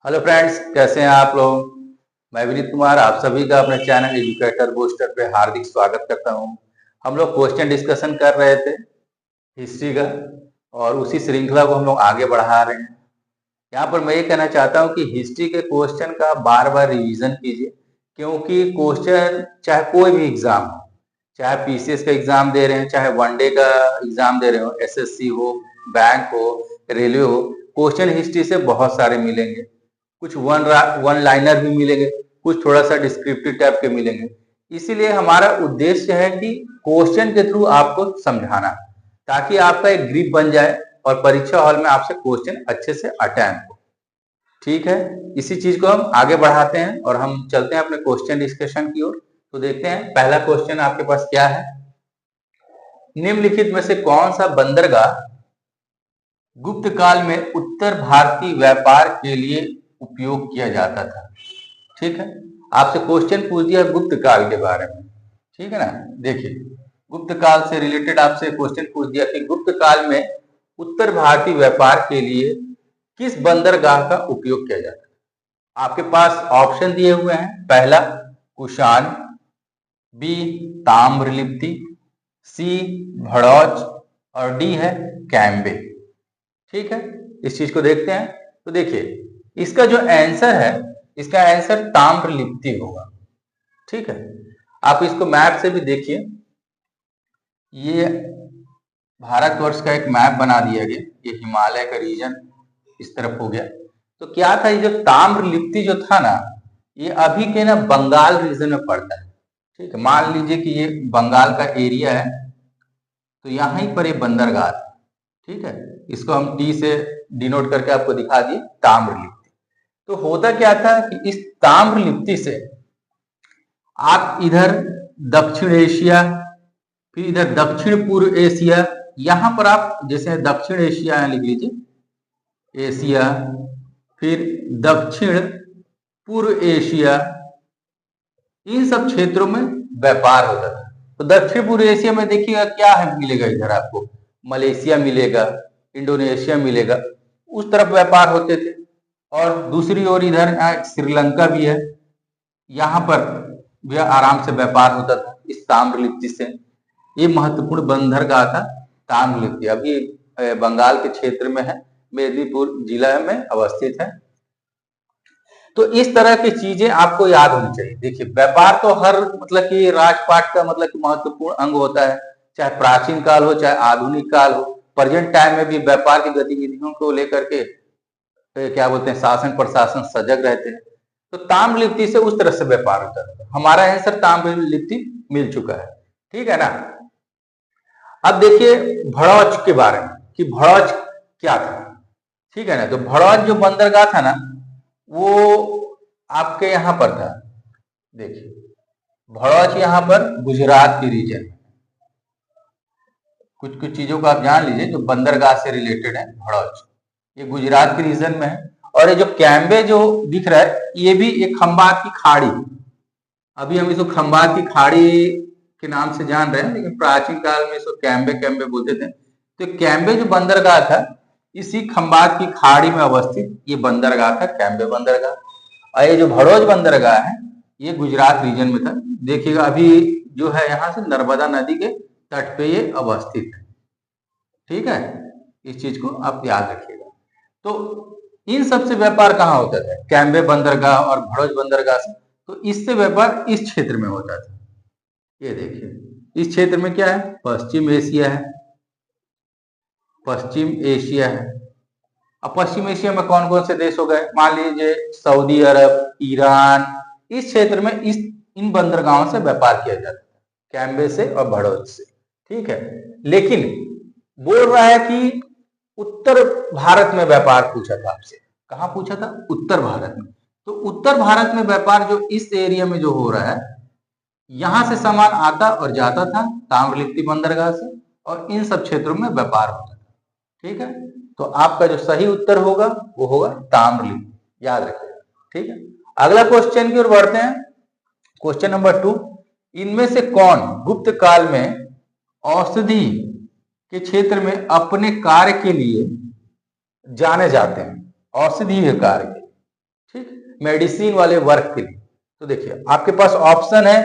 Hello friends, कैसे हैं आप लोग। मैं विनीत कुमार आप सभी का अपने चैनल एजुकेटर बूस्टर पे हार्दिक स्वागत करता हूं। हम लोग क्वेश्चन डिस्कशन कर रहे थे हिस्ट्री का और उसी श्रृंखला को हम लोग आगे बढ़ा रहे हैं। यहाँ पर मैं ये कहना चाहता हूं कि हिस्ट्री के क्वेश्चन का बार बार रिवीजन कीजिए, क्योंकि क्वेश्चन चाहे कोई भी एग्जाम हो, चाहे पीसीएस का एग्जाम दे रहे हैं, चाहे वनडे का एग्जाम दे रहे हो, एसएससी हो, बैंक हो, रेलवे हो, क्वेश्चन हिस्ट्री से बहुत सारे मिलेंगे। कुछ वन लाइनर भी मिलेंगे, कुछ थोड़ा सा डिस्क्रिप्टिव टाइप के मिलेंगे। इसीलिए हमारा उद्देश्य है कि क्वेश्चन के थ्रू आपको समझाना, ताकि आपका एक ग्रिप बन जाए और परीक्षा हॉल में आपसे क्वेश्चन अच्छे से अटेम्प्ट हो। ठीक है, इसी चीज को हम आगे बढ़ाते हैं और हम चलते हैं अपने क्वेश्चन डिस्कशन की ओर। तो देखते हैं पहला क्वेश्चन आपके पास क्या है। निम्नलिखित में से कौन सा बंदरगाह गुप्त काल में उत्तर भारतीय व्यापार के लिए उपयोग किया जाता था। ठीक है, आपसे क्वेश्चन पूछ दिया गुप्त काल के बारे में। ठीक है ना, देखिए गुप्त काल से रिलेटेड आपसे क्वेश्चन पूछ दिया कि गुप्त काल में उत्तर भारतीय व्यापार के लिए किस बंदरगाह का उपयोग किया जाता था। आपके पास ऑप्शन दिए हुए हैं। पहला कुषाण, बी ताम्रलिप्ति, सी भड़ौच और डी है कैम्बे। ठीक है, इस चीज को देखते हैं। तो देखिए इसका जो आंसर है, इसका आंसर ताम्रलिप्ति होगा। ठीक है, आप इसको मैप से भी देखिए। ये भारतवर्ष का एक मैप बना दिया गया, ये हिमालय का रीजन इस तरफ हो गया। तो क्या था, ये जो ताम्रलिप्ति जो था ना, ये अभी के ना बंगाल रीजन में पड़ता है। ठीक है, मान लीजिए कि ये बंगाल का एरिया है, तो यहीं पर ये बंदरगाह है। ठीक है, इसको हम टी से डिनोट करके आपको दिखा दिए, ताम्रलिप्ति। तो होता क्या था कि इस ताम्रलिप्ति से आप इधर दक्षिण एशिया, फिर इधर दक्षिण पूर्व एशिया, यहां पर आप जैसे दक्षिण एशिया लिख लीजिए, एशिया, फिर दक्षिण पूर्व एशिया, इन सब क्षेत्रों में व्यापार होता था। तो दक्षिण पूर्व एशिया में देखिएगा क्या है, मिलेगा इधर आपको मलेशिया मिलेगा, इंडोनेशिया मिलेगा, उस तरफ व्यापार होते थे। और दूसरी ओर इधर श्रीलंका भी है, यहाँ पर भी आराम से व्यापार होता था इस ताम्रलिप्ति से। ये महत्वपूर्ण बंदरगाह था ताम्रलिप्ति, अभी बंगाल के क्षेत्र में है, मेदिनीपुर जिला में अवस्थित है। तो इस तरह की चीजें आपको याद होनी चाहिए। देखिए व्यापार तो हर मतलब कि राजपाट का मतलब कि महत्वपूर्ण अंग होता है, चाहे प्राचीन काल हो चाहे आधुनिक काल हो। प्रेजेंट टाइम में भी व्यापार की गतिविधियों को लेकर के क्या बोलते हैं, शासन प्रशासन सजग रहते हैं। तो ताम्रलिप्ति से उस तरह से व्यापार होता है। हमारा आंसर ताम्रलिप्ति मिल चुका है। ठीक है ना। अब देखिए भड़ौच के बारे में कि भड़ौच क्या था। ठीक है ना, तो भड़ौच जो बंदरगाह था ना, वो आपके यहां पर था। देखिए भड़ौच यहां पर गुजरात के रीजन में। कुछ कुछ चीजों को आप जान लीजिए जो बंदरगाह से रिलेटेड है। भड़ौच ये गुजरात के रीजन में है। और ये जो कैम्बे जो दिख रहा है, ये भी एक खंबात की खाड़ी। अभी हम इसको खंबात की खाड़ी के नाम से जान रहे हैं, लेकिन प्राचीन काल में इसको कैम्बे कैम्बे बोलते थे। तो कैम्बे जो बंदरगाह था, इसी खंबात की खाड़ी में अवस्थित ये बंदरगाह था, कैम्बे बंदरगाह। और ये जो भड़ौच बंदरगाह है, ये गुजरात रीजन में था। देखिएगा अभी जो है यहाँ से नर्मदा नदी के तट पे ये अवस्थित है। ठीक है, इस चीज को आप याद रखिएगा। तो इन सबसे व्यापार कहाँ होता था, कैम्बे बंदरगाह और भड़ौच बंदरगाह से। तो इससे व्यापार इस क्षेत्र में होता था। ये देखिए इस क्षेत्र में क्या है, पश्चिम एशिया है, पश्चिम एशिया है। अब पश्चिम एशिया में कौन कौन से देश हो गए, मान लीजिए सऊदी अरब, ईरान। इस क्षेत्र में इस इन बंदरगाहों से व्यापार किया जाता है, कैम्बे से और भड़ौच से। ठीक है, लेकिन बोल रहा है कि उत्तर भारत में व्यापार पूछा था आपसे। कहां पूछा था, उत्तर भारत में। तो उत्तर भारत में व्यापार जो इस एरिया में जो हो रहा है, यहां से सामान आता और जाता था ताम्रलिप्ति बंदरगाह से, और इन सब क्षेत्रों में व्यापार होता था। ठीक है, तो आपका जो सही उत्तर होगा वो होगा ताम्रलिप्ति, याद रखिएगा। ठीक है, अगला क्वेश्चन की ओर बढ़ते हैं। क्वेश्चन नंबर 2, इनमें से कौन गुप्त काल में औषधि के क्षेत्र में अपने कार्य के लिए जाने जाते हैं, औषधीय कार्य के। ठीक, मेडिसिन वाले वर्क के लिए। तो देखिए आपके पास ऑप्शन है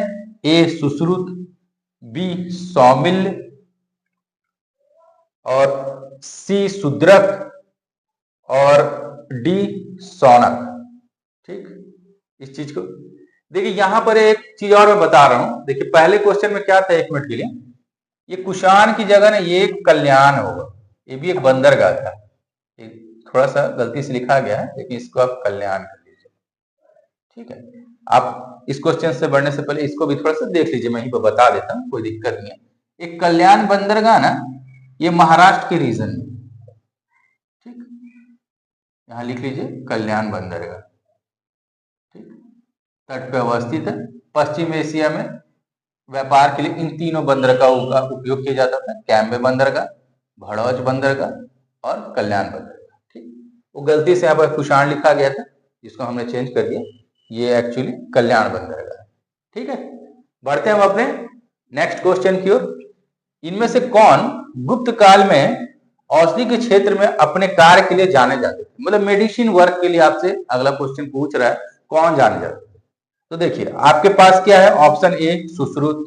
ए सुश्रुत, बी सौमिल्य और सी शूद्रक और डी सौनक। ठीक, इस चीज को देखिए, यहां पर एक चीज और मैं बता रहा हूं। देखिए पहले क्वेश्चन में क्या था, एक मिनट के लिए, ये कुशान की जगह ना ये कल्याण होगा, ये भी एक बंदरगाह था, ये थोड़ा सा गलती से लिखा गया है, लेकिन इसको आप कल्याण कर लीजिए। ठीक है, आप इस क्वेश्चन से बढ़ने से पहले इसको भी थोड़ा सा देख लीजिए, मैं यहीं पर बता देता हूँ, कोई दिक्कत नहीं है। एक कल्याण बंदरगाह ना, ये महाराष्ट्र के रीजन में, ठीक, यहाँ लिख लीजिए कल्याण बंदरगाह। ठीक, तट पे अवस्थित है, पश्चिम एशिया में व्यापार के लिए इन तीनों बंदरगाहों का उपयोग किया जाता था, कैम्बे बंदरगाह, भड़ौच बंदरगाह और कल्याण बंदरगाह। ठीक, वो गलती से यहाँ पर कुशाण लिखा गया था, जिसको हमने चेंज कर दिया, ये एक्चुअली कल्याण बंदरगाह है। ठीक है, बढ़ते हैं हम अपने नेक्स्ट क्वेश्चन की ओर। इनमें से कौन गुप्त काल में औषधि के क्षेत्र में अपने कार्य के लिए जाने जाते थे, मतलब मेडिसिन वर्क के लिए आपसे अगला क्वेश्चन पूछ रहा है, कौन जाने जाते थे। तो देखिए आपके पास क्या है, ऑप्शन ए सुश्रुत,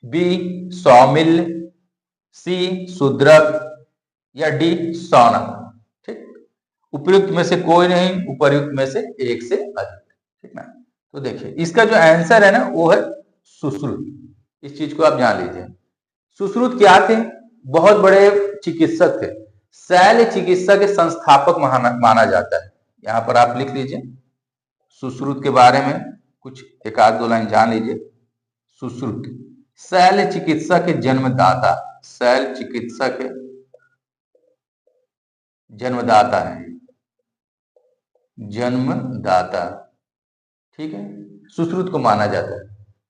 बी सौमिल्य, सी शूद्रक या डी सौनक। ठीक, उपयुक्त में से कोई नहीं, उपर्युक्त में से एक से अधिक। ठीक ना, तो देखिए इसका जो आंसर है ना वो है सुश्रुत। इस चीज को आप जान लीजिए। सुश्रुत क्या थे, बहुत बड़े चिकित्सक थे, शैल्य चिकित्सा के संस्थापक माना जाता है। यहां पर आप लिख लीजिए, सुश्रुत के बारे में कुछ एक आध दो लाइन जान लीजिए। सुश्रुत शैल्य चिकित्सा के जन्मदाता, शैल्य चिकित्सा के जन्मदाता है, जन्मदाता। ठीक है, सुश्रुत को माना जाता है।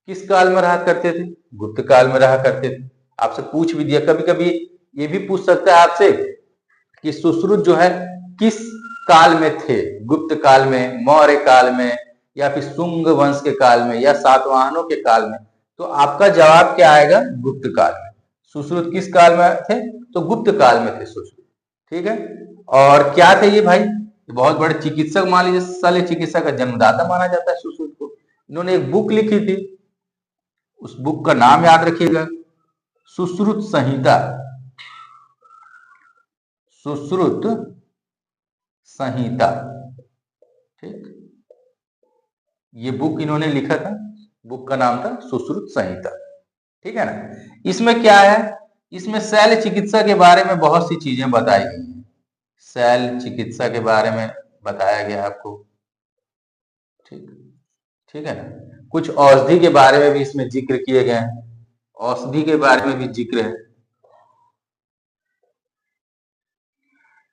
किस काल में रहा करते थे, गुप्त काल में रहा करते थे। आपसे पूछ भी दिया, कभी कभी ये भी पूछ सकता है आपसे कि सुश्रुत जो है किस काल में थे, गुप्त काल में, मौर्य काल में, या फिर शुंग वंश के काल में, या सातवाहनों के काल में। तो आपका जवाब क्या आएगा, गुप्त काल में। सुश्रुत किस काल में थे, तो गुप्त काल में थे सुश्रुत। ठीक है, और क्या थे ये भाई, बहुत बड़े चिकित्सक मान लीजिए, शल्य चिकित्सा का जन्मदाता माना जाता है सुश्रुत को। इन्होंने एक बुक लिखी थी, उस बुक का नाम याद रखिएगा, सुश्रुत संहिता। सुश्रुत संहिता। ठीक, ये बुक इन्होंने लिखा था, बुक का नाम था सुश्रुत संहिता। ठीक है ना, इसमें क्या है, इसमें शैल्य चिकित्सा के बारे में बहुत सी चीजें बताई गई हैं, शैल्य चिकित्सा के बारे में बताया गया आपको। ठीक, ठीक है ना, कुछ औषधि के बारे में भी इसमें जिक्र किए गए हैं, औषधि के बारे में भी जिक्र है।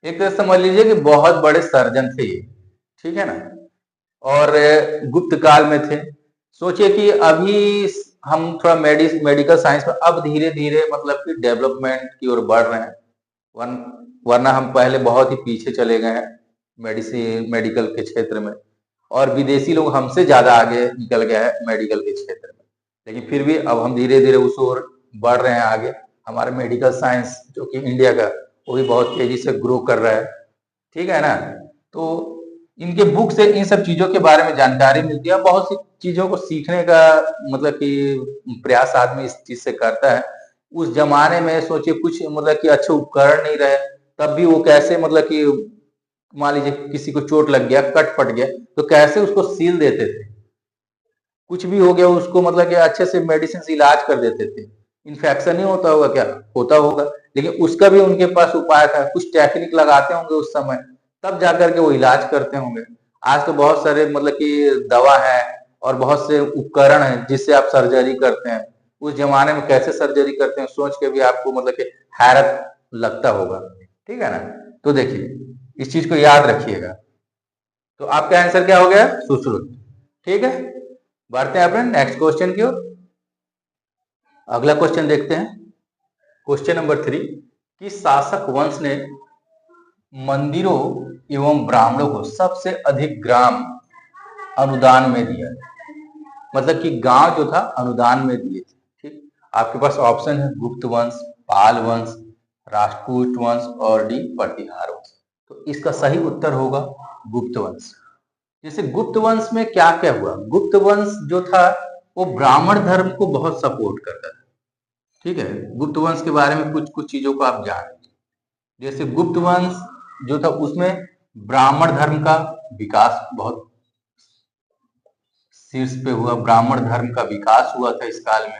एक तरह समझ लीजिए कि बहुत बड़े सर्जन थे ये। ठीक है ना, और गुप्त काल में थे। सोचिए कि अभी हम थोड़ा मेडिकल साइंस में अब धीरे धीरे मतलब कि डेवलपमेंट की ओर बढ़ रहे हैं, वरना हम पहले बहुत ही पीछे चले गए हैं मेडिकल के क्षेत्र में, और विदेशी लोग हमसे ज्यादा आगे निकल गए हैं मेडिकल के क्षेत्र में। लेकिन फिर भी अब हम धीरे धीरे उस ओर बढ़ रहे हैं आगे। हमारा मेडिकल साइंस जो कि इंडिया का, वो भी बहुत तेजी से ग्रो कर रहा है। ठीक है ना, तो इनके बुक से इन सब चीजों के बारे में जानकारी मिलती है, बहुत सी चीजों को सीखने का मतलब कि प्रयास आदमी इस चीज से करता है। उस जमाने में सोचिए कुछ मतलब कि अच्छे उपकरण नहीं रहे, तब भी वो कैसे मतलब कि मान लीजिए किसी को चोट लग गया, कट फट गया, तो कैसे उसको सील देते थे, कुछ भी हो गया उसको मतलब कि अच्छे से मेडिसिन से इलाज कर देते थे। इन्फेक्शन नहीं होता होगा क्या, होता होगा, लेकिन उसका भी उनके पास उपाय था, कुछ टेक्निक लगाते होंगे उस समय, तब जाकर के वो इलाज करते होंगे। आज तो बहुत सारे मतलब कि दवा है और बहुत से उपकरण हैं जिससे आप सर्जरी करते हैं। उस जमाने में कैसे सर्जरी करते हैं सोच के भी आपको मतलब कि हैरत लगता होगा। ठीक है ना, तो देखिए इस चीज को याद रखिएगा। तो आपका आंसर क्या हो गया, सुश्रुत। ठीक है, बढ़ते हैं अपने नेक्स्ट क्वेश्चन की ओर। अगला क्वेश्चन देखते हैं, क्वेश्चन नंबर 3। कि शासक वंश ने मंदिरों एवं ब्राह्मणों को सबसे अधिक ग्राम अनुदान में दिया, मतलब कि गांव जो था अनुदान में दिए थे। ठीक, आपके पास ऑप्शन है गुप्त वंश, पाल वंश, राष्ट्रकूट वंश और डी प्रतिहार वंश। तो इसका सही उत्तर होगा गुप्त वंश। जैसे गुप्त वंश में क्या क्या हुआ, गुप्त वंश जो था वो ब्राह्मण धर्म को बहुत सपोर्ट करता था। ठीक है, गुप्त वंश के बारे में कुछ कुछ चीजों को आप जान, जैसे गुप्त वंश जो था उसमें ब्राह्मण धर्म का विकास बहुत शीर्ष पे हुआ, ब्राह्मण धर्म का विकास हुआ था इस काल में,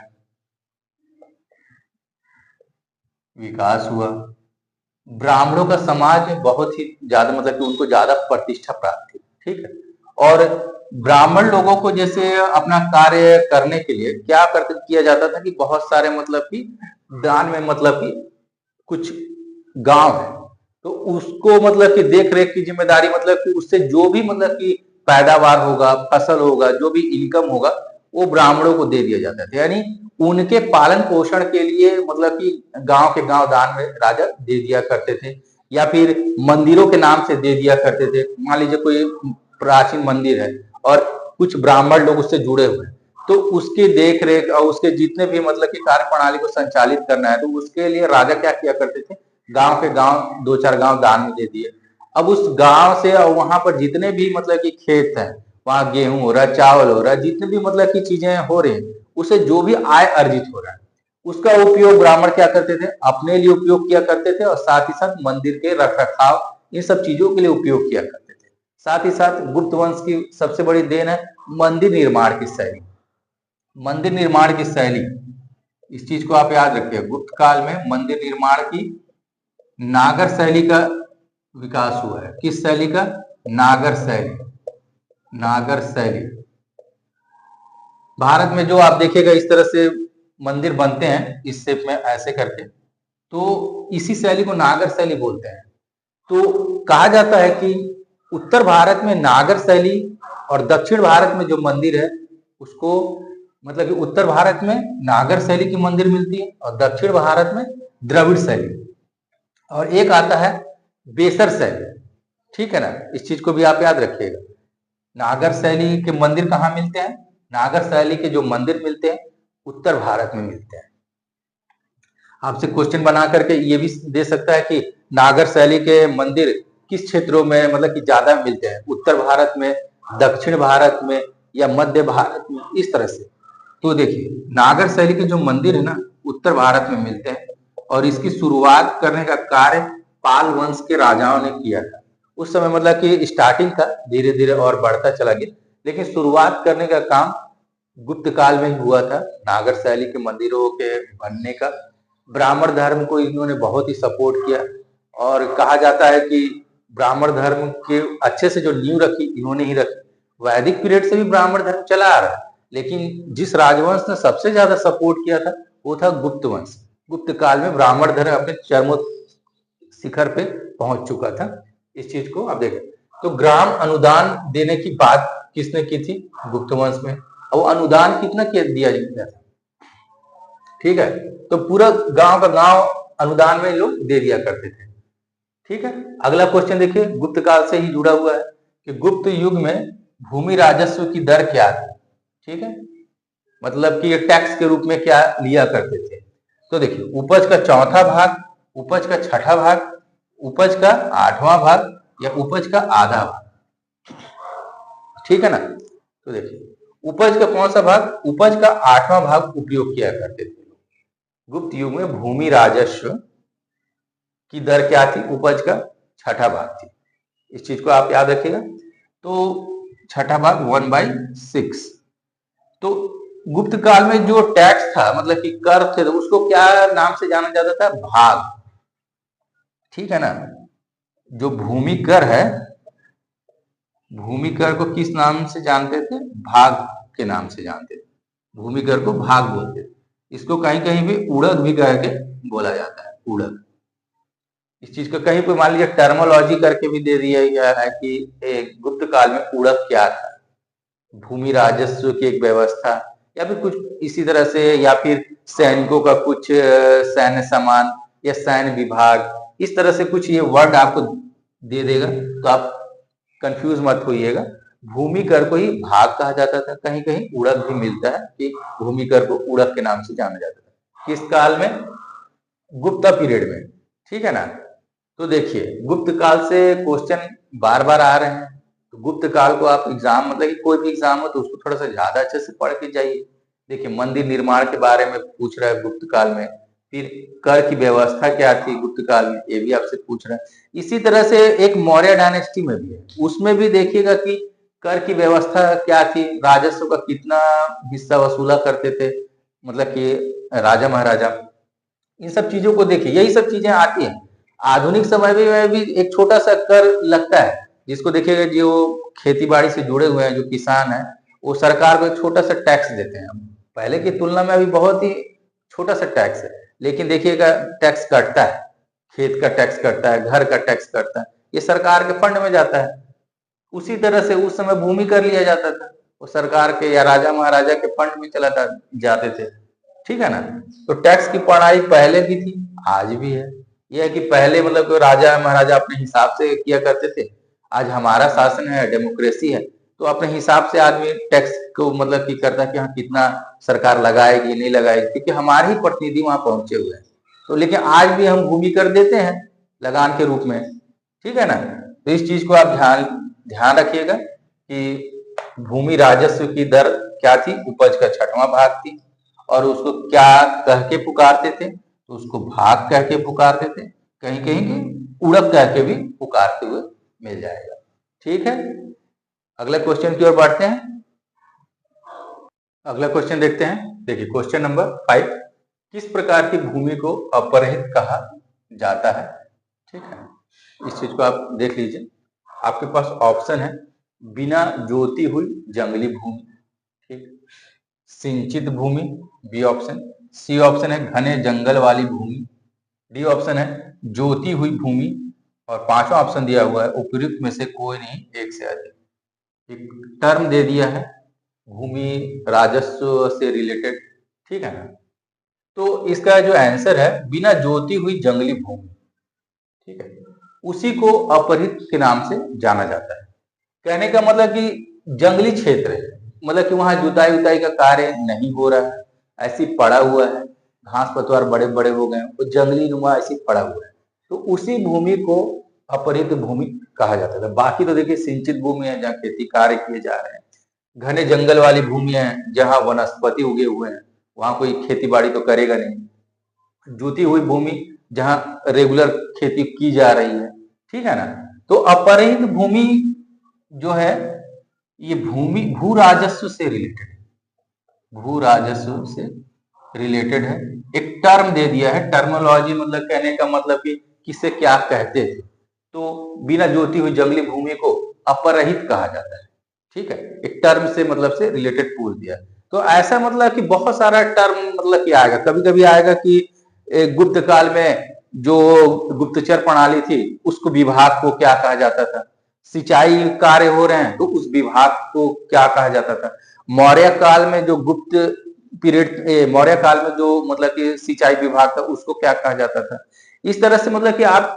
विकास हुआ। ब्राह्मणों का समाज बहुत ही ज्यादा मतलब कि उनको ज्यादा प्रतिष्ठा प्राप्त थी। ठीक है, और ब्राह्मण लोगों को जैसे अपना कार्य करने के लिए क्या करते किया जाता था कि बहुत सारे मतलब कि दान में मतलब कि कुछ गांव है तो उसको मतलब कि देख रेख की जिम्मेदारी मतलब कि उससे जो भी मतलब कि पैदावार होगा, फसल होगा, जो भी इनकम होगा वो ब्राह्मणों को दे दिया जाता था। यानी उनके पालन पोषण के लिए मतलब कि गांव के गांव दान में राजा दे दिया करते थे, या फिर मंदिरों के नाम से दे दिया करते थे। मान लीजिए कोई प्राचीन मंदिर है और कुछ ब्राह्मण लोग उससे जुड़े हुए हैं तो उसकी देख रेख और उसके जितने भी मतलब की कार्य प्रणाली को संचालित करना है तो उसके लिए राजा क्या किया करते थे, गांव के गांव दो चार गांव दान में दे दिए। अब उस गांव से और वहां पर जितने भी मतलब कि खेत है, वहां गेहूं हो रहा है, चावल हो रहा है, जितने भी मतलब की चीजें हो रही हैं उसे जो भी आय अर्जित हो रहा है उसका उपयोग ब्राह्मण क्या करते थे, अपने लिए उपयोग किया करते थे और साथ ही साथ मंदिर के रख रखाव इन सब चीजों के लिए उपयोग किया करते थे। साथ ही साथ गुप्त वंश की सबसे बड़ी देन है मंदिर निर्माण की शैली। मंदिर निर्माण की शैली, इस चीज को आप याद रखिए, गुप्त काल में मंदिर निर्माण की नागर शैली का विकास हुआ है। किस शैली का? नागर शैली। नागर शैली भारत में जो आप देखिएगा इस तरह से मंदिर बनते हैं इस शेप में ऐसे करके, तो इसी शैली को नागर शैली बोलते हैं। तो कहा जाता है कि उत्तर भारत में नागर शैली और दक्षिण भारत में जो मंदिर है उसको मतलब कि उत्तर भारत में नागर शैली की मंदिर मिलती है और दक्षिण भारत में द्रविड़ शैली, और एक आता है बेसर शैली। ठीक है ना, इस चीज को भी आप याद रखिएगा। नागर शैली के मंदिर कहाँ मिलते हैं? नागर शैली के जो मंदिर मिलते हैं उत्तर भारत में मिलते हैं। आपसे क्वेश्चन बना करके ये भी दे सकता है कि नागर शैली के मंदिर किस क्षेत्रों में मतलब कि ज्यादा मिलते हैं, उत्तर भारत में, दक्षिण भारत में या मध्य भारत में, इस तरह से। तो देखिए नागर शैली के जो मंदिर है ना उत्तर भारत में मिलते हैं और इसकी शुरुआत करने का कार्य पाल वंश के राजाओं ने किया था। उस समय मतलब कि स्टार्टिंग था, धीरे धीरे और बढ़ता चला गया, लेकिन शुरुआत करने का काम गुप्त काल में ही हुआ था नागर शैली के मंदिरों के बनने का। ब्राह्मण धर्म को इन्होंने बहुत ही सपोर्ट किया और कहा जाता है कि ब्राह्मण धर्म के अच्छे से जो नींव रखी इन्होंने ही रखी। वैदिक पीरियड से भी ब्राह्मण धर्म चला आ रहा है, लेकिन जिस राजवंश ने सबसे ज्यादा सपोर्ट किया था वो था गुप्त वंश। गुप्त काल में ब्राह्मण धर्म अपने चरमोत्कर्ष शिखर पे पहुंच चुका था। इस चीज को आप देखें तो ग्राम अनुदान देने की बात किसने की थी? गुप्त वंश में। और अनुदान कितना दिया जाता था? ठीक है, तो पूरा गांव का गांव अनुदान में लोग दे दिया करते थे। ठीक है, अगला क्वेश्चन देखिए, गुप्त काल से ही जुड़ा हुआ है कि गुप्त युग में भूमि राजस्व की दर क्या थी? ठीक है, मतलब कि ये टैक्स के रूप में क्या लिया करते थे? तो देखिए उपज का चौथा भाग, उपज का छठा भाग, उपज का आठवां भाग या उपज का आधा भाग। ठीक है ना, तो देखिए उपज का कौन सा भाग? उपज का आठवां भाग उपयोग किया करते थे। गुप्त युग में भूमि राजस्व की दर क्या थी? उपज का छठा भाग थी। इस चीज को आप याद रखिएगा। तो छठा भाग 1/6। तो गुप्त काल में जो टैक्स था मतलब कि कर थे तो उसको क्या नाम से जाना जाता था? भाग। ठीक है ना, जो भूमि कर है, भूमि कर को किस नाम से जानते थे? भाग के नाम से जानते थे। भूमि कर को भाग बोलते थे। इसको कहीं कहीं भी उड़द भी कह के बोला जाता है, उड़द। इस चीज को कहीं पे मान लीजिए टर्मोलॉजी करके भी दे दिया गया है कि गुप्त काल में उड़द क्या था, भूमि राजस्व की एक व्यवस्था या फिर कुछ इसी तरह से, या फिर सैनिकों का कुछ सैन्य सामान या सैन्य विभाग, इस तरह से कुछ ये वर्ड आपको दे देगा तो आप कंफ्यूज मत होइएगा। भूमि कर को ही भाग कहा जाता था, कहीं कहीं उड़द भी मिलता है कि भूमि कर को उड़द के नाम से जाना जाता था। किस काल में? गुप्ता पीरियड में। ठीक है ना, तो देखिए गुप्त काल से क्वेश्चन बार बार आ रहे हैं तो गुप्त काल को आप एग्जाम मतलब कि कोई भी एग्जाम हो तो उसको थोड़ा सा ज्यादा अच्छे से पढ़ के जाइए। देखिए मंदिर निर्माण के बारे में पूछ रहा है गुप्त काल में, फिर कर की व्यवस्था क्या थी गुप्त काल में, ये भी आपसे पूछ रहा है। इसी तरह से एक मौर्य डायनेस्टी में भी है, उसमें भी देखिएगा कि कर की व्यवस्था क्या थी, राजस्व का कितना हिस्सा वसूला करते थे, मतलब कि राजा महाराजा। इन सब चीजों को देखिए, यही सब चीजें आती हैं। आधुनिक समय में भी एक छोटा सा कर लगता है, जिसको देखिएगा जो खेती बाड़ी से जुड़े हुए हैं, जो किसान है, वो सरकार को एक छोटा सा टैक्स देते हैं। पहले की तुलना में अभी बहुत ही छोटा सा टैक्स है, लेकिन देखिएगा टैक्स कटता है, खेत का टैक्स कटता है, घर का टैक्स कटता है, ये सरकार के फंड में जाता है। उसी तरह से उस समय भूमि कर लिया जाता था, वो सरकार के या राजा महाराजा के फंड में चला जाते थे, ठीक है ना। तो टैक्स की पढ़ाई पहले भी थी, आज भी है। यह है कि पहले मतलब कि राजा महाराजा अपने हिसाब से किया करते थे, आज हमारा शासन है, डेमोक्रेसी है, तो अपने हिसाब से आदमी टैक्स को मतलब कि करता है कि हाँ कितना सरकार लगाएगी नहीं लगाएगी, क्योंकि हमारे ही प्रतिनिधि वहां पहुंचे हुए हैं। तो लेकिन आज भी हम भूमि कर देते हैं लगान के रूप में, ठीक है ना। तो इस चीज को आप ध्यान ध्यान रखिएगा कि भूमि राजस्व की दर क्या थी, उपज का 6वां भाग थी, और उसको क्या कह के पुकारते थे, तो उसको भाग कह के पुकारते थे, कहीं कहीं की उड़प कह के भी पुकारते हुए मिल जाएगा, ठीक है। अगले क्वेश्चन की ओर बढ़ते हैं। अगला क्वेश्चन देखते हैं। देखिए क्वेश्चन नंबर 5, किस प्रकार की भूमि को अपरहित कहा जाता है, ठीक है। इस चीज को आप देख लीजिए, आपके पास ऑप्शन है बिना जोती हुई जंगली भूमि, ठीक, सिंचित भूमि बी ऑप्शन, सी ऑप्शन है घने जंगल वाली भूमि, डी ऑप्शन है जोती हुई भूमि, और 5वां ऑप्शन दिया हुआ है उपयुक्त में से कोई नहीं, एक से अधिक। एक टर्म दे दिया है भूमि राजस्व से रिलेटेड, ठीक है ना। तो इसका जो आंसर है बिना जोती हुई जंगली भूमि, ठीक है, उसी को अपहृत के नाम से जाना जाता है। कहने का मतलब कि जंगली क्षेत्र है, मतलब कि वहां जुताई उताई का कार्य नहीं हो रहा है, ऐसी पड़ा हुआ है, घास पतवार बड़े बड़े हो गए, वो जंगली नुमा ऐसी पड़ा हुआ है, तो उसी भूमि को अपहृत भूमि कहा जाता है। बाकी तो देखिए सिंचित भूमि है जहाँ खेती कार्य किए जा रहे हैं, घने जंगल वाली भूमि है जहाँ वनस्पति उगे हुए हैं, वहां कोई खेती बाड़ी तो करेगा नहीं। जुती हुई भूमि जहाँ रेगुलर खेती की जा रही है, ठीक है ना। तो अपहृत भूमि जो है ये भूमि भू राजस्व से रिलेटेड है, भू राजस्व से रिलेटेड है। एक टर्म दे दिया है, टर्मोलॉजी मतलब कहने का मतलब कि किसे क्या कहते थे, तो बिना जोती हुई जंगली भूमि को अपरहित कहा जाता है, ठीक है। एक टर्म से मतलब से रिलेटेड पूछ दिया, तो ऐसा मतलब कि बहुत सारा टर्म मतलब कि आएगा, कभी कभी आएगा कि गुप्त काल में जो गुप्तचर प्रणाली थी उसको विभाग को क्या कहा जाता था, सिंचाई कार्य हो रहे हैं तो उस विभाग को क्या कहा जाता था, मौर्य काल में जो गुप्त पीरियड, मौर्य काल में जो मतलब कि सिंचाई विभाग था उसको क्या कहा जाता था। इस तरह से मतलब कि आप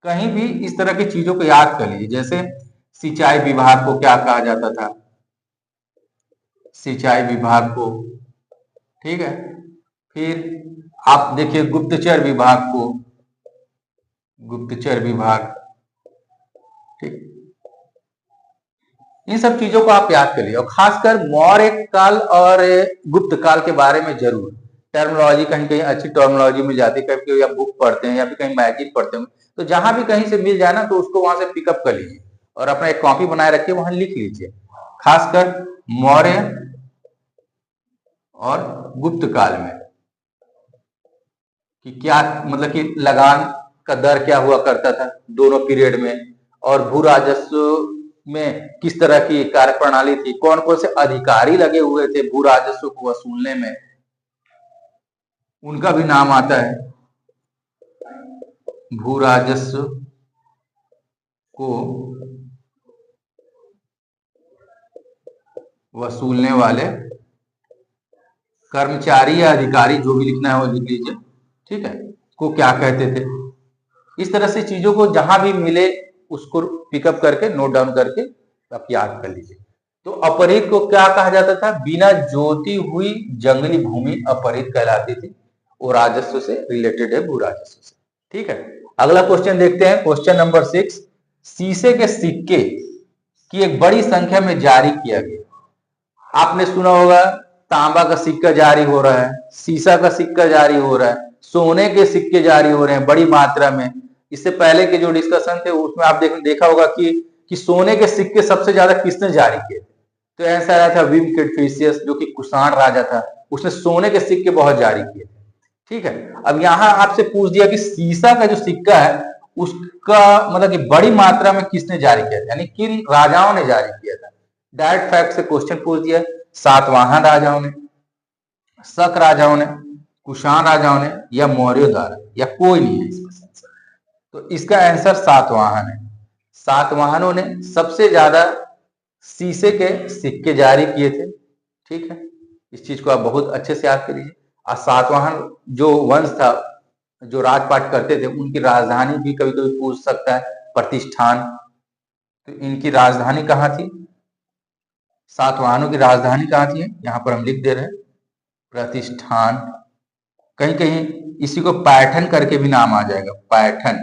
कहीं भी इस तरह की चीजों को याद कर लीजिए, जैसे सिंचाई विभाग को क्या कहा जाता था, सिंचाई विभाग को, ठीक है। फिर आप देखिए गुप्तचर विभाग को, गुप्तचर विभाग, ठीक, इन सब चीजों को आप याद कर लीजिए। और खासकर मौर्य काल और गुप्त काल के बारे में जरूर टर्मिनोलॉजी कहीं कहीं अच्छी टर्मिनोलॉजी मिल जाती है, कभी कभी आप बुक पढ़ते हैं या फिर कहीं मैगजीन पढ़ते हैं, तो जहां भी कहीं से मिल जाए ना तो उसको वहां से पिकअप कर लीजिए और अपना एक कॉपी बनाए रखिए, वहां लिख लीजिए। खासकर मौर्य और गुप्त काल में कि क्या मतलब कि लगान का दर क्या हुआ करता था दोनों पीरियड में, और भू राजस्व में किस तरह की कार्य प्रणाली थी, कौन कौन से अधिकारी लगे हुए थे भू राजस्व को वसूलने में, उनका भी नाम आता है। भू राजस्व को वसूलने वाले कर्मचारी या अधिकारी, जो भी लिखना है वो लिख लीजिए, ठीक है, को क्या कहते थे। इस तरह से चीजों को जहां भी मिले उसको पिकअप करके नोट डाउन करके आप याद कर लीजिए। तो अपहृत को क्या कहा जाता था, बिना जोती हुई जंगली भूमि अपहृत कहलाती थी, वो राजस्व से रिलेटेड है, भू राजस्व से, ठीक है। अगला क्वेश्चन देखते हैं, क्वेश्चन नंबर 6, शीशे के सिक्के कि एक बड़ी संख्या में जारी किया गया। आपने सुना होगा तांबा का सिक्का जारी हो रहा है, सीसा का सिक्का जारी हो रहा है, सोने के सिक्के जारी हो रहे हैं बड़ी मात्रा में। इससे पहले के जो डिस्कशन थे उसमें आप देखा होगा कि सोने के सिक्के सबसे ज्यादा किसने जारी किए थे। तो ऐसा रहा था विम केडफिशियस, जो कि कुषाण राजा था, उसने सोने के सिक्के बहुत जारी किए थे। ठीक है, अब यहाँ आपसे पूछ दिया कि सीसा का जो सिक्का है उसका मतलब कि बड़ी मात्रा में किसने जारी किया था, यानी किन राजाओं ने जारी किया था। डायरेक्ट फैक्ट से क्वेश्चन पूछ दिया। सातवाहन राजाओं ने, शक राजाओं ने, कुषाण राजाओं ने, या मौर्यों द्वारा, या कोई नहीं है इसमें आंसर। तो इसका आंसर सातवाहन है। सातवाहनों ने सबसे ज्यादा शीशे के सिक्के जारी किए थे। ठीक है, इस चीज को आप बहुत अच्छे से याद कर लीजिए। और सातवाहन जो वंश था, जो राजपाट करते थे, उनकी राजधानी भी कभी कभी पूछ सकता है, प्रतिष्ठान। तो इनकी राजधानी कहाँ थी, सातवाहनों की राजधानी कहाँ थी, यहाँ पर हम लिख दे रहे हैं प्रतिष्ठान। कहीं कहीं इसी को पैठन करके भी नाम आ जाएगा, पैठन।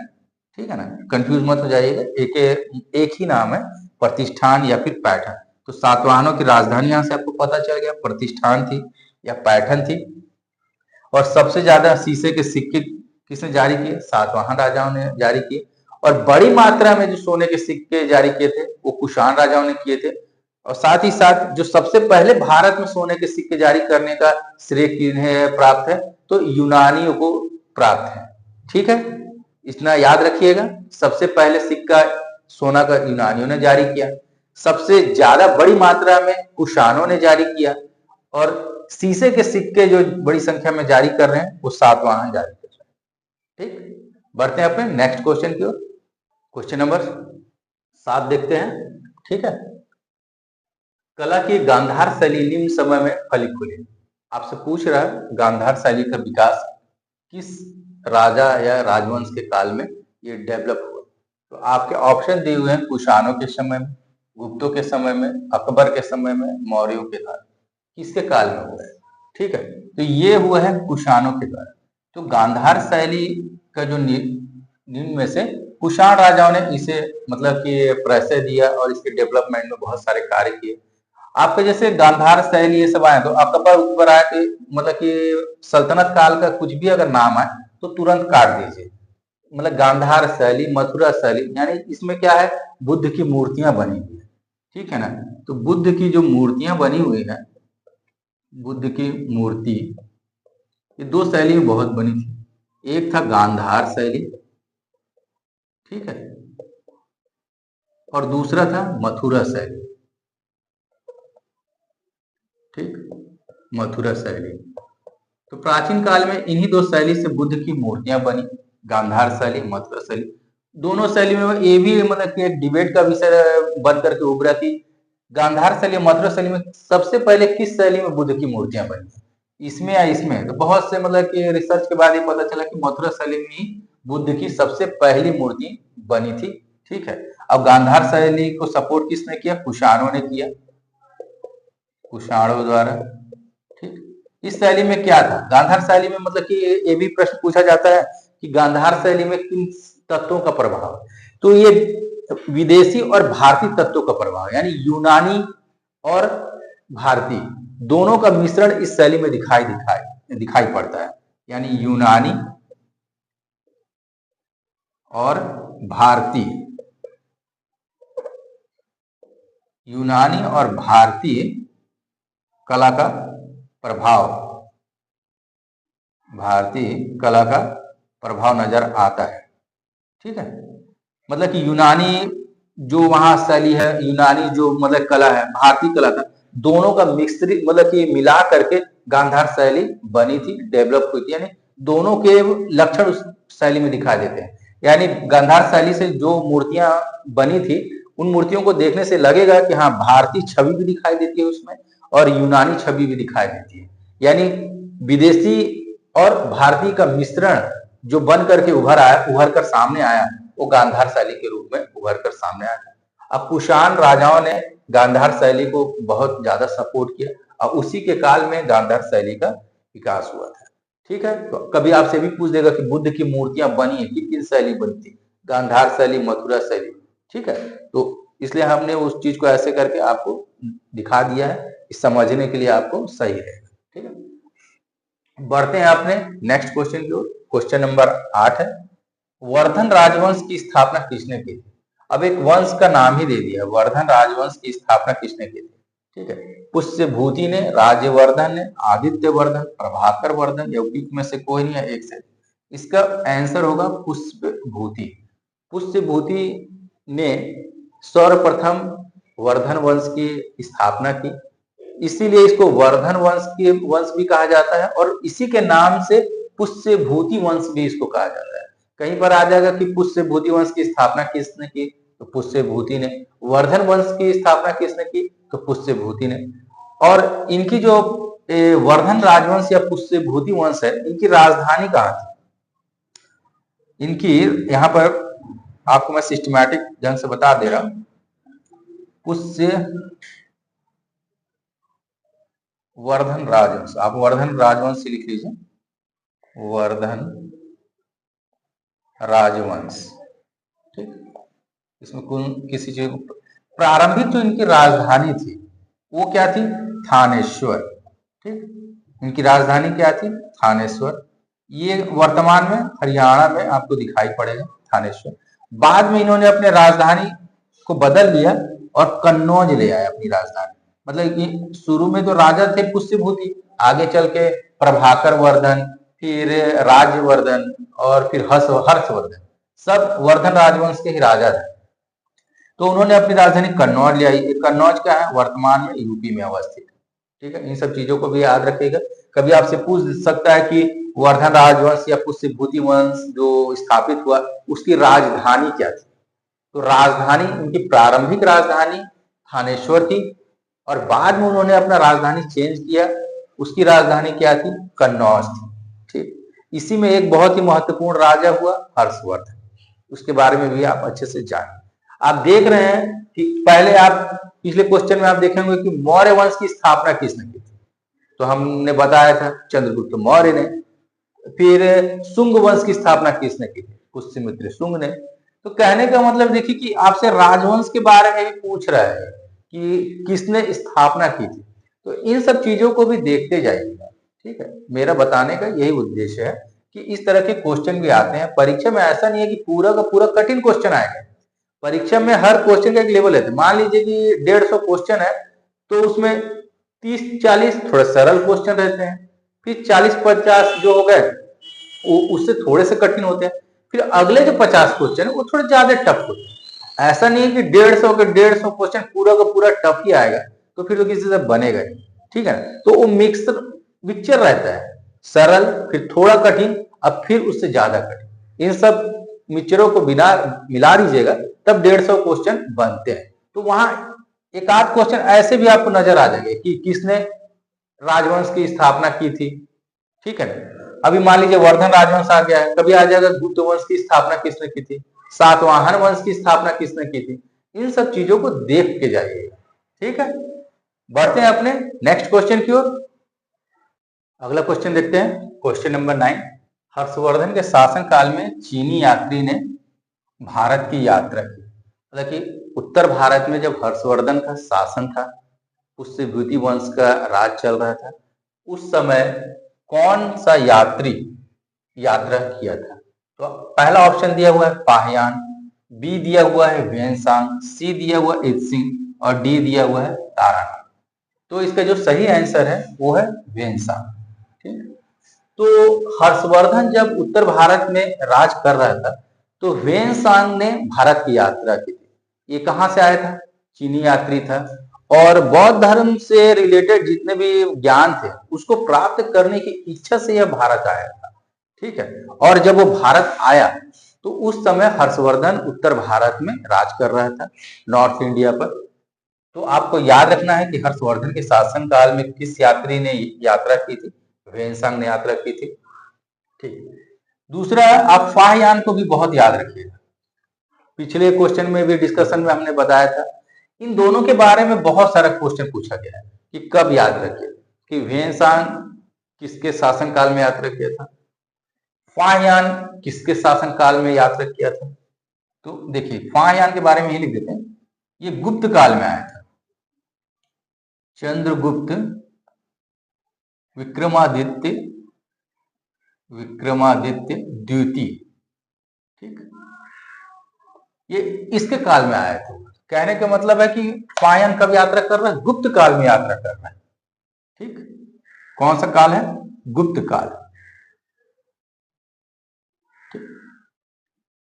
ठीक है ना, कंफ्यूज मत हो जाइएगा, एक ही नाम है, प्रतिष्ठान या फिर पैठन। तो सातवाहनों की राजधानी यहां से आपको पता चल गया, प्रतिष्ठान थी या पैठन थी। और सबसे ज्यादा शीशे के सिक्के किसने जारी किए, सातवाहन राजाओं ने जारी किए। और बड़ी मात्रा में जो सोने के सिक्के जारी किए थे वो कुषाण राजाओं ने किए थे। और साथ ही साथ जो सबसे पहले भारत में सोने के सिक्के जारी करने का श्रेय किन्हें प्राप्त है, तो यूनानियों को प्राप्त है। ठीक है, इतना याद रखिएगा, सबसे पहले सिक्का सोना का यूनानियों ने जारी किया, सबसे ज्यादा बड़ी मात्रा में कुषाणों ने जारी किया, और शीशे के सिक्के जो बड़ी संख्या में जारी कर रहे हैं वो सातवाहन जारी कर रहे हैं। ठीक, बढ़ते हैं अपने नेक्स्ट क्वेश्चन की ओर। क्वेश्चन नंबर 7 देखते हैं। ठीक है, कला की गांधार शैली निम्न समय में फली फूली। आपसे पूछ रहा है गांधार शैली का विकास किस राजा या राजवंश के काल में ये डेवलप हुआ। तो आपके ऑप्शन दिए हुए हैं, कुषाणों के समय में, गुप्तों के समय में, अकबर के समय में, मौर्यों के काल में। किसके काल में हुआ है? ठीक है, तो ये हुआ है कुषाणों के द्वारा। तो गांधार शैली का जो निम्न में से कुषाण राजाओं ने इसे मतलब कि प्रश्रय दिया और इसके डेवलपमेंट में बहुत सारे कार्य किए। आपके जैसे गांधार शैली ये सब आए तो आपका पर ऊपर आया कि मतलब कि सल्तनत काल का कुछ भी अगर नाम आए तो तुरंत काट दीजिए। मतलब गांधार शैली, मथुरा शैली, यानी इसमें क्या है, बुद्ध की मूर्तियां बनी हुई है। ठीक है ना, तो बुद्ध की जो मूर्तियां बनी हुई है, बुद्ध की मूर्ति, ये दो शैली में बहुत बनी थी। एक था गांधार शैली, ठीक है, और दूसरा था मथुरा शैली। ठीक, मथुरा शैली। तो प्राचीन काल में इन्हीं दो शैली से बुद्ध की मूर्तियां बनी, गांधार शैली, मथुरा शैली। दोनों शैली में ये भी मतलब कि एक डिबेट का विषय बन करके उभरा कि गांधार शैली, मथुरा शैली में सबसे पहले किस शैली में बुद्ध की मूर्तियां बनी, इसमें या इसमें। तो बहुत से मतलब कि रिसर्च के बाद ये पता चला कि मथुरा शैली में ही बुद्ध की सबसे पहली मूर्ति बनी थी। ठीक है, अब गांधार शैली को सपोर्ट किसने किया, कुषाणों ने किया, कुषाणों द्वारा। ठीक, इस शैली में क्या था, गांधार शैली में मतलब कि ये भी प्रश्न पूछा जाता है कि गांधार शैली में किन तत्वों का प्रभाव। तो ये विदेशी और भारतीय तत्वों का प्रभाव, यानी यूनानी और भारतीय दोनों का मिश्रण इस शैली में दिखाई पड़ता है। यानी यूनानी और भारतीय, यूनानी और भारतीय कला का प्रभाव, भारतीय कला का प्रभाव नजर आता है। ठीक है, मतलब कि यूनानी जो वहां शैली है, यूनानी जो मतलब कला है, भारतीय कला था, दोनों का मिश्रित मतलब कि मिला करके गांधार शैली बनी थी, डेवलप हुई थी। यानी दोनों के लक्षण उस शैली में दिखाई देते हैं। यानी गांधार शैली से जो मूर्तियां बनी थी, उन मूर्तियों को देखने से लगेगा कि हाँ, भारतीय छवि भी दिखाई देती है उसमें और यूनानी छवि भी दिखाई देती है। यानी विदेशी और भारतीय का मिश्रण जो बन करके उभर कर सामने आया, वो गांधार शैली के रूप में उभर कर सामने आया। अब कुषाण राजाओं ने गांधार शैली को बहुत ज्यादा सपोर्ट किया और उसी के काल में गांधार शैली का विकास हुआ था। ठीक है, तो कभी आपसे भी पूछ देगा कि बुद्ध की मूर्तियां बनी है किन किन शैली बनी थी, गांधार शैली, मथुरा शैली। ठीक है, तो इसलिए हमने उस चीज को ऐसे करके आपको दिखा दिया है, समझने के लिए आपको सही रहेगा। ठीक है, बढ़ते हैं अपने नेक्स्ट क्वेश्चन की ओर। क्वेश्चन नंबर 8 है, वर्धन राजवंश की स्थापना किसने की थी? अब एक वंश का नाम ही दे दिया, वर्धन राजवंश की स्थापना किसने की थी? ठीक है, पुष्यभूति ने, राज्यवर्धन ने, आदित्य वर्धन, प्रभाकर वर्धन, यौगिक में से कोई नहीं है, एक से। इसका आंसर होगा पुष्यभूति। पुष्यभूति ने सर्वप्रथम वर्धन वंश की स्थापना की, इसीलिए इसको वर्धन वंश भी कहा जाता है, और इसी के नाम से पुष्यभूति वंश भी इसको कहा जाता है। कहीं पर आ जाएगा कि पुष्यभूति वंश की स्थापना किसने की, तो पुष्यभूति ने। वर्धन वंश की स्थापना किसने की, तो पुष्यभूति ने। और इनकी जो वर्धन राजवंश या पुष्यभूति वंश है, इनकी राजधानी कहाँ थी? इनकी यहाँ पर आपको मैं सिस्टमैटिक ढंग से बता दे रहा हूं। पुष्य वर्धन राजवंश, आप वर्धन राजवंश से लिख लीजिए, वर्धन राजवंश। ठीक, इसमें किसी चीज प्रारंभिक जो इनकी राजधानी थी वो क्या थी? थानेश्वर। ठीक, इनकी राजधानी क्या थी? थानेश्वर। ये वर्तमान में हरियाणा में आपको दिखाई पड़ेगा, थानेश्वर। बाद में इन्होंने अपने राजधानी को बदल लिया और कन्नौज ले आया अपनी राजधानी। मतलब कि शुरू में तो राजा थे पुष्यभूति, आगे चल के प्रभाकर वर्धन, फिर राज्यवर्धन और फिर हर्षवर्धन, सब वर्धन राजवंश के ही राजा थे। तो उन्होंने अपनी राजधानी कन्नौज ले आई। कन्नौज क्या है? वर्तमान में यूपी में अवस्थित है। ठीक है, इन सब चीजों को भी याद रखिएगा। कभी आपसे पूछ सकता है कि वर्धन राजवंश या पुष्यभूति वंश जो स्थापित हुआ, उसकी राजधानी क्या थी? तो राजधानी, उनकी प्रारंभिक राजधानी थानेश्वर थी, और बाद में उन्होंने अपना राजधानी चेंज किया, उसकी राजधानी क्या थी? कन्नौज थी। ठीक, इसी में एक बहुत ही महत्वपूर्ण राजा हुआ हर्षवर्धन, उसके बारे में भी आप अच्छे से जानें। आप देख रहे हैं कि पहले आप पिछले क्वेश्चन में आप देखेंगे कि मौर्य वंश की स्थापना किसने की थी? तो हमने बताया था चंद्रगुप्त मौर्य ने। फिर शुंग वंश की स्थापना किसने की थी? पुष्यमित्र शुंग ने। तो कहने का मतलब देखिए कि आपसे राजवंश के बारे में भी पूछ रहा है कि किसने स्थापना की थी, तो इन सब चीजों को भी देखते जाइएगा। ठीक है, मेरा बताने का यही उद्देश्य है कि इस तरह के क्वेश्चन भी आते हैं परीक्षा में। ऐसा नहीं है कि पूरा का पूरा कठिन क्वेश्चन आएगा। परीक्षा में हर क्वेश्चन का एक लेवल है। मान लीजिए कि 150 क्वेश्चन है, तो उसमें 30-40 थोड़े सरल क्वेश्चन रहते हैं, फिर 40-50 जो हो गए वो उससे थोड़े से कठिन होते हैं, फिर अगले जो 50 क्वेश्चन है वो थोड़े ज्यादा टफ होते हैं। ऐसा नहीं है कि 150 के 150 क्वेश्चन पूरा का पूरा टफ ही आएगा, तो फिर तो किसी से बनेगा नहीं। ठीक है, तो वो मिक्सचर रहता है, सरल, फिर थोड़ा कठिन, अब फिर उससे ज्यादा कठिन। इन सब मिक्सचरों को बिना मिला दीजिएगा तब 150 क्वेश्चन बनते हैं। तो वहां एक आध क्वेश्चन ऐसे भी आपको नजर आ जाएंगे कि किसने राजवंश की स्थापना की थी। ठीक है, अभी मान लीजिए वर्धन राजवंश आ गया है, कभी आ जाएगा गुप्त वंश की स्थापना किसने की थी, सातवाहन वंश की स्थापना किसने की थी। इन सब चीजों को देख के जाइएगा। ठीक है, बढ़ते हैं अपने नेक्स्ट क्वेश्चन की ओर। अगला क्वेश्चन देखते हैं, क्वेश्चन नंबर 9। हर्षवर्धन के शासन काल में चीनी यात्री ने भारत की यात्रा की। मतलब कि उत्तर भारत में जब हर्षवर्धन का शासन था, पुष्यभूति वंश का राज चल रहा था, उस समय कौन सा यात्री यात्रा किया था? तो पहला ऑप्शन दिया हुआ है पाहयान, बी दिया हुआ है वेनसांग, सी दिया हुआ है इत्सिंग और डी दिया हुआ है तारानाथ। तो इसका जो सही आंसर है वो है वेनसांग। ठीक, तो हर्षवर्धन जब उत्तर भारत में राज कर रहा था तो वेनसांग ने भारत की यात्रा की थी। ये कहां से आया था? चीनी यात्री था, और बौद्ध धर्म से रिलेटेड जितने भी ज्ञान थे उसको प्राप्त करने की इच्छा से यह भारत आया था। ठीक है, और जब वो भारत आया तो उस समय हर्षवर्धन उत्तर भारत में राज कर रहा था, नॉर्थ इंडिया पर। तो आपको याद रखना है कि हर्षवर्धन के शासन काल में किस यात्री ने यात्रा की थी? वेनसांग ने यात्रा की थी। ठीक, दूसरा, आप फाहयान को भी बहुत याद रखिएगा। पिछले क्वेश्चन में भी डिस्कशन में हमने बताया था, इन दोनों के बारे में बहुत सारा क्वेश्चन पूछा गया है कि कब याद रखिए कि वेनसांग किसके शासन काल में यात्रा किया था, फाहयान किसके शासन काल में यात्रा किया था। तो देखिए फाहयान के बारे में ही लिख देते हैं, ये गुप्त काल में आया था। चंद्रगुप्त विक्रमादित्य द्वितीय, ठीक, ये इसके काल में आया था। कहने का मतलब है कि फायन कब यात्रा कर रहा है? गुप्त काल में यात्रा कर रहा है। ठीक, कौन सा काल है? गुप्त काल।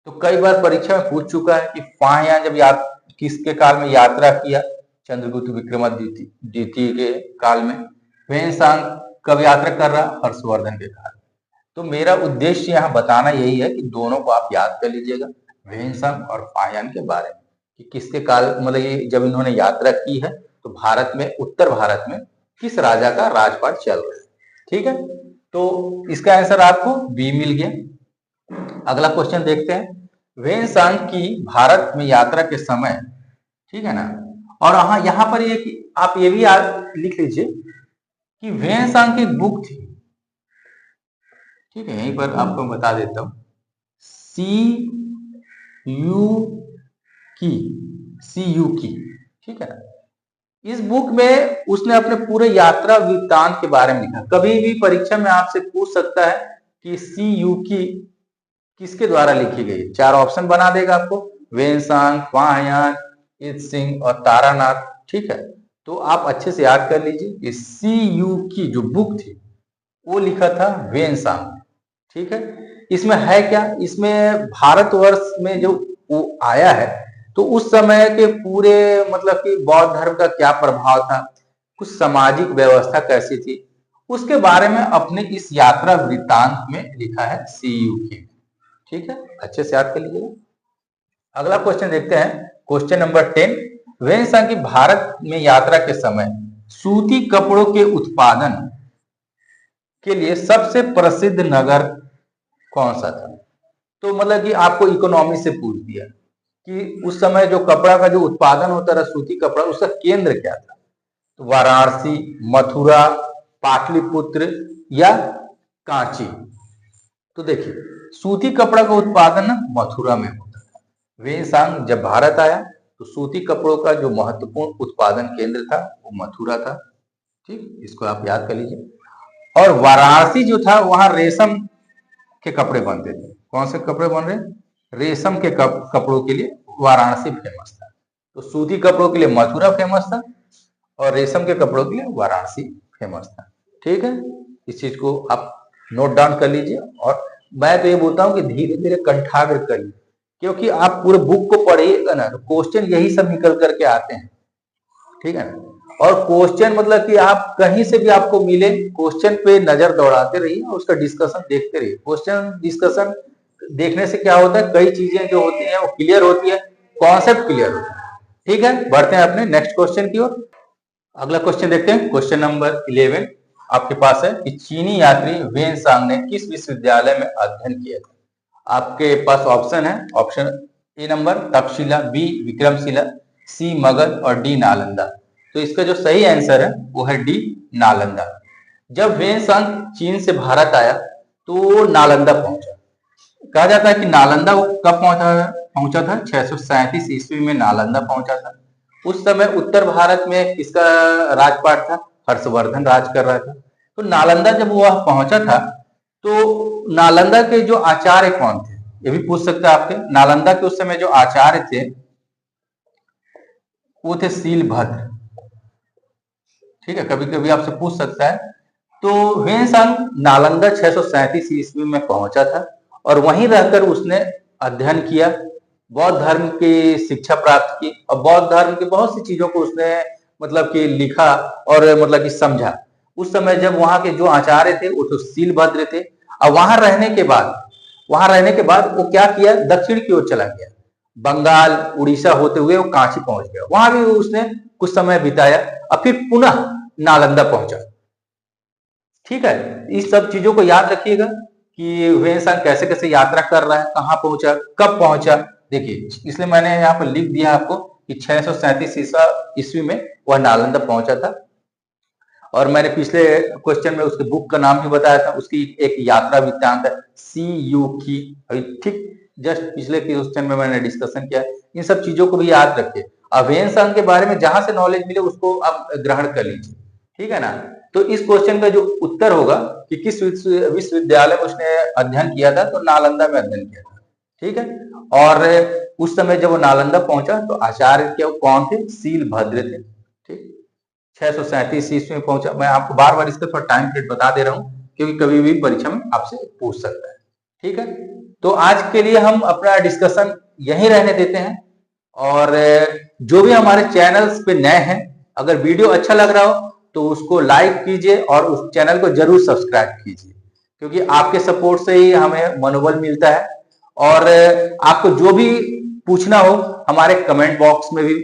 तो कई बार परीक्षा में पूछ चुका है कि फायन जब किसके काल में यात्रा किया? चंद्रगुप्त विक्रमादित्य द्वितीय के काल में। वेनसांग कब यात्रा कर रहा? हर्षवर्धन के काल। तो मेरा उद्देश्य यहाँ बताना यही है कि दोनों को आप याद कर लीजिएगा, वेनसांग और फाहियान के बारे में, कि किसके काल, मतलब ये जब इन्होंने यात्रा की है तो भारत में, उत्तर भारत में किस राजा का राजपाट चल रहा है। ठीक है, तो इसका आंसर आपको बी मिल गया। अगला क्वेश्चन देखते हैं। वेनसांग की भारत में यात्रा के समय, ठीक है ना, और हाँ यहाँ पर ये आप ये भी लिख लीजिए कि वेनसांग की बुक थी, ठीक है, यहीं पर आपको बता देता हूं, सी यू की, ठीक है ना। इस बुक में उसने अपने पूरे यात्रा वृत्तांत के बारे में लिखा। कभी भी परीक्षा में आपसे पूछ सकता है कि सी यू की किसके द्वारा लिखी गई। 4 ऑप्शन बना देगा आपको, वेनसांग, फाहियान, इत सिंह और तारानाथ। ठीक है, तो आप अच्छे से याद कर लीजिए कि सी यू की जो बुक थी वो लिखा था वेनसांग। ठीक है, इसमें है क्या, इसमें भारतवर्ष में जो वो आया है तो उस समय के पूरे, मतलब कि बौद्ध धर्म का क्या प्रभाव था, कुछ सामाजिक व्यवस्था कैसी थी, उसके बारे में अपने इस यात्रा वृत्तांत में लिखा है सीयू की। ठीक है, अच्छे से याद कर लीजिएगा। अगला क्वेश्चन देखते हैं, क्वेश्चन नंबर 10। वेनसांग की भारत में यात्रा के समय सूती कपड़ों के उत्पादन के लिए सबसे प्रसिद्ध नगर कौन सा था? तो मतलब कि आपको इकोनॉमी से पूछ दिया कि उस समय जो कपड़ा का जो उत्पादन होता था, सूती कपड़ा, उसका केंद्र क्या था? तो वाराणसी, मथुरा, पाटलिपुत्र या कांची। तो देखिए, सूती कपड़ा का उत्पादन मथुरा में होता था। वेनसांग जब भारत आया तो सूती कपड़ों का जो महत्वपूर्ण उत्पादन केंद्र था वो मथुरा था। ठीक, इसको आप याद कर लीजिए। और वाराणसी जो था वहां रेशम के कपड़े बनते थे। कौन से कपड़े बन रहे? रेशम के कपड़ों के लिए वाराणसी फेमस था। तो सूती कपड़ों के लिए मथुरा फेमस था और रेशम के कपड़ों के लिए वाराणसी फेमस था। ठीक है, इस चीज को आप नोट डाउन कर लीजिए। और मैं तो ये बोलता हूँ कि धीरे धीरे कंठाग्र करिए, क्योंकि आप पूरे बुक को पढ़िएगा ना तो क्वेश्चन यही सब निकल करके आते हैं। ठीक है ना, और क्वेश्चन मतलब कि आप कहीं से भी आपको मिले, क्वेश्चन पे नजर दौड़ाते रहिए और उसका डिस्कशन देखते रहिए। क्वेश्चन डिस्कशन देखने से क्या होता है, कई चीजें जो होती हैं वो क्लियर होती है, कॉन्सेप्ट क्लियर होता है। ठीक है, बढ़ते हैं अपने नेक्स्ट क्वेश्चन की ओर। अगला क्वेश्चन देखते हैं, क्वेश्चन नंबर 11 आपके पास है कि चीनी यात्री वेनसांग ने किस विश्वविद्यालय में अध्ययन किया था? आपके पास ऑप्शन है, option A number Takshashila, B Vikramashila, C Magadh और डी नालंदा। तो इसका जो सही आंसर है वो है डी नालंदा। जब वेनसांग चीन से भारत आया तो वो नालंदा पहुंचा। कहा जाता है कि नालंदा वो कब पहुंचा था? 637 ईस्वी में नालंदा पहुंचा था। उस समय उत्तर भारत में किसका राजपाट था? हर्षवर्धन राज कर रहा था। तो नालंदा जब वह पहुंचा था तो नालंदा के जो आचार्य कौन थे, ये भी पूछ सकता है आपके। नालंदा के उस समय जो आचार्य थे वो थे शीलभद्र। ठीक है, कभी कभी आपसे पूछ सकता है। तो वेनसांग नालंदा 637 ईस्वी में पहुंचा था और वहीं रहकर उसने अध्ययन किया, बौद्ध धर्म की शिक्षा प्राप्त की और बौद्ध धर्म की बहुत सी चीजों को उसने मतलब कि लिखा और मतलब कि समझा। उस समय जब वहां के जो आचार्य थे वो तो शीलभद्र थे। और वहां रहने के बाद वो क्या किया, दक्षिण की ओर चला गया, बंगाल उड़ीसा होते हुए वो कांची पहुंच गया। वहां भी उसने कुछ समय बिताया और फिर पुनः नालंदा पहुंचा। ठीक है, इस सब चीजों को याद रखिएगा कि वेनसांग कैसे कैसे यात्रा कर रहा है, कहां पहुंचा, कब पहुंचा। देखिए, इसलिए मैंने यहाँ पर लिख दिया आपको कि 637 ईस्वी में वह नालंदा पहुंचा था। और मैंने पिछले क्वेश्चन में उसके बुक का नाम भी बताया था, उसकी एक यात्रा वृत्तांत है सी यू की। ठीक, जस्ट पिछले क्वेश्चन में मैंने डिस्कशन किया। इन सब चीजों को भी याद रखिए अभियंता संघ के बारे में जहां से नॉलेज मिले उसको आप ग्रहण कर लीजिए, ठीक है ना। तो इस क्वेश्चन का जो उत्तर होगा कि किस विश्वविद्यालय में उसने अध्ययन किया था, तो नालंदा में अध्ययन किया था, ठीक है। और उस समय जब वो नालंदा पहुंचा तो आचार्य क्या कौन थे, शीलभद्र थे, ठीक। 637 ईस्वी में पहुंचा। मैं आपको बार बार इसका थोड़ा टाइम पीरियड बता दे रहा हूँ क्योंकि कभी भी परीक्षा में आपसे पूछ सकता है, ठीक है। तो आज के लिए हम अपना डिस्कशन यहीं रहने देते हैं, और जो भी हमारे चैनल्स पे नए हैं, अगर वीडियो अच्छा लग रहा हो तो उसको लाइक कीजिए और उस चैनल को जरूर सब्सक्राइब कीजिए, क्योंकि आपके सपोर्ट से ही हमें मनोबल मिलता है। और आपको जो भी पूछना हो हमारे कमेंट बॉक्स में भी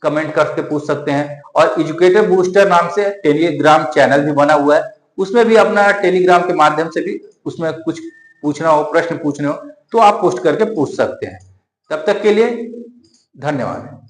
कमेंट करके पूछ सकते हैं। और एजुकेटर बूस्टर नाम से टेलीग्राम चैनल भी बना हुआ है, उसमें भी अपना टेलीग्राम के माध्यम से भी उसमें कुछ पूछना हो, प्रश्न पूछने हो तो आप पोस्ट करके पूछ सकते हैं। तब तक के लिए धन्यवाद।